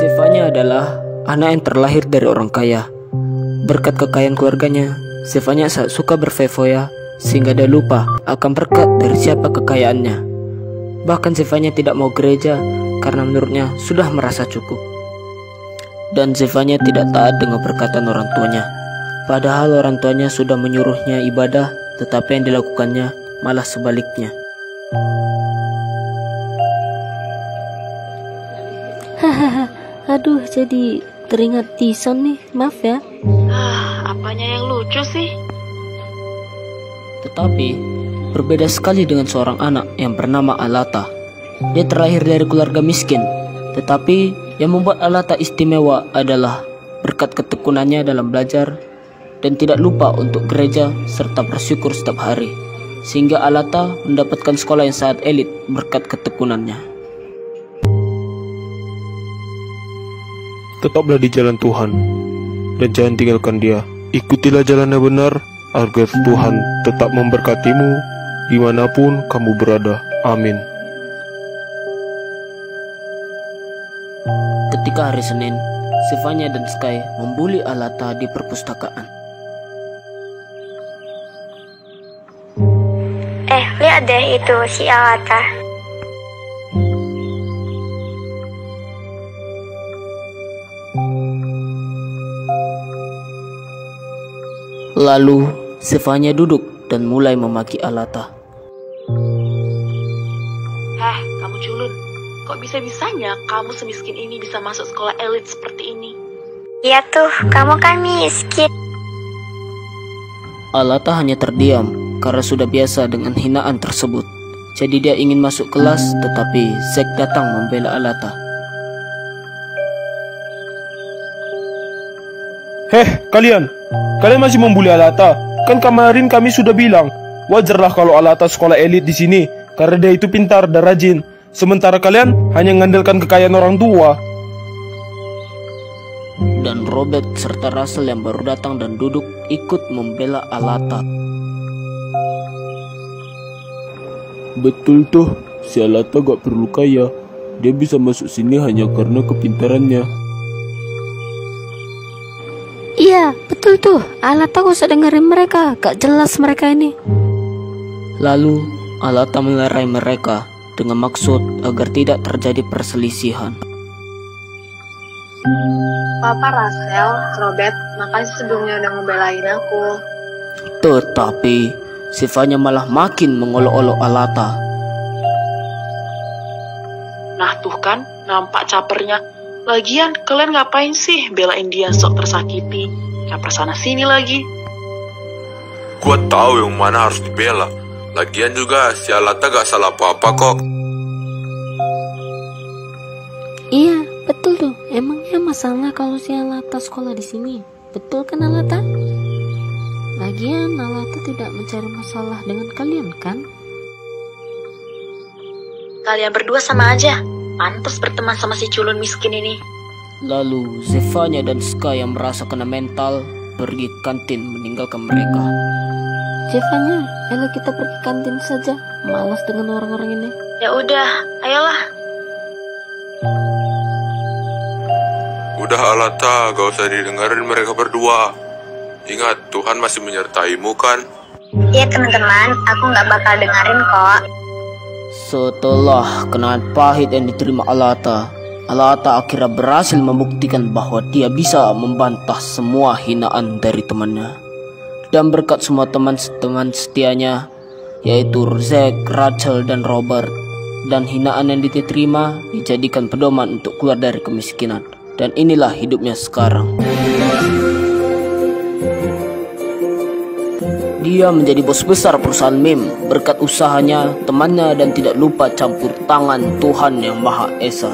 Zevanya adalah anak yang terlahir dari orang kaya. Berkat kekayaan keluarganya, Zevanya sangat suka berfoya-foya sehingga dia lupa akan berkat dari siapa kekayaannya. Bahkan Zevanya tidak mau gereja karena menurutnya sudah merasa cukup. Dan Zevanya tidak taat dengan perkataan orang tuanya. Padahal orang tuanya sudah menyuruhnya ibadah, tetapi yang dilakukannya malah sebaliknya. Hahaha, aduh jadi teringat Tison nih, maaf ya. Apanya yang lucu sih? Tetapi berbeda sekali dengan seorang anak yang bernama Alata. Dia terlahir dari keluarga miskin, tetapi yang membuat Alata istimewa adalah berkat ketekunannya dalam belajar dan tidak lupa untuk gereja serta bersyukur setiap hari, sehingga Alata mendapatkan sekolah yang sangat elit berkat ketekunannya. Tetaplah di jalan Tuhan dan jangan tinggalkan Dia. Ikutilah jalan yang benar agar Tuhan tetap memberkatimu dimanapun kamu berada. Amin. Ketika hari Senin, Zevanya dan Sky membuli Alata di perpustakaan. Lihat deh itu si Alata. Lalu Zevanya duduk dan mulai memaki Alata. Kamu culun. Kok bisa-bisanya kamu semiskin ini bisa masuk sekolah elit seperti ini? Iya tuh, kamu kan miskin. Alata hanya terdiam karena sudah biasa dengan hinaan tersebut. Jadi dia ingin masuk kelas, tetapi Zack datang membela Alata. Kalian masih membuli Alata? Kan kemarin kami sudah bilang, wajarlah kalau Alata sekolah elit di sini karena dia itu pintar dan rajin. Sementara kalian hanya mengandalkan kekayaan orang tua. Dan Robert serta Russell yang baru datang dan duduk ikut membela Alata. Betul tuh, si Alata gak perlu kaya. Dia bisa masuk sini hanya karena kepintarannya. Iya, betul tuh. Alata gak usah dengerin mereka, gak jelas mereka ini. Lalu Alata melerai mereka dengan maksud agar tidak terjadi perselisihan. Papa, Russell, Robert, makasih sebelumnya udah ngebelain aku. Tetapi Zevanya malah makin mengolok-olok Alata. Nah tuh kan, nampak capernya. Lagian kalian ngapain sih belain dia sok tersakiti? Caper sana sini lagi. Gua tahu yang mana harus dibela. Lagian juga si Alata gak salah apa-apa kok. Iya, betul tuh. Emangnya masalah kalau si Alata sekolah di sini? Betul kan Alata? Lagian Alata tidak mencari masalah dengan kalian kan? Kalian berdua sama aja. Pantas berteman sama si culun miskin ini. Lalu Zevanya dan Sky yang merasa kena mental pergi ke kantin meninggalkan mereka. Zevanya, ayo kita pergi kantin saja. Malas dengan orang-orang ini. Ya udah, ayolah. Udah Alata, gak usah didengarin mereka berdua. Ingat, Tuhan masih menyertaimu kan? Iya teman-teman, aku nggak bakal dengerin kok. Setelah kenaan pahit yang diterima Alata, Alata akhirnya berhasil membuktikan bahwa dia bisa membantah semua hinaan dari temannya. Dan berkat semua teman-teman setianya, yaitu Zack, Rachel, dan Robert, dan hinaan yang diterima dijadikan pedoman untuk keluar dari kemiskinan. Dan inilah hidupnya sekarang. Dia menjadi bos besar perusahaan meme berkat usahanya, temannya, dan tidak lupa campur tangan Tuhan Yang Maha Esa.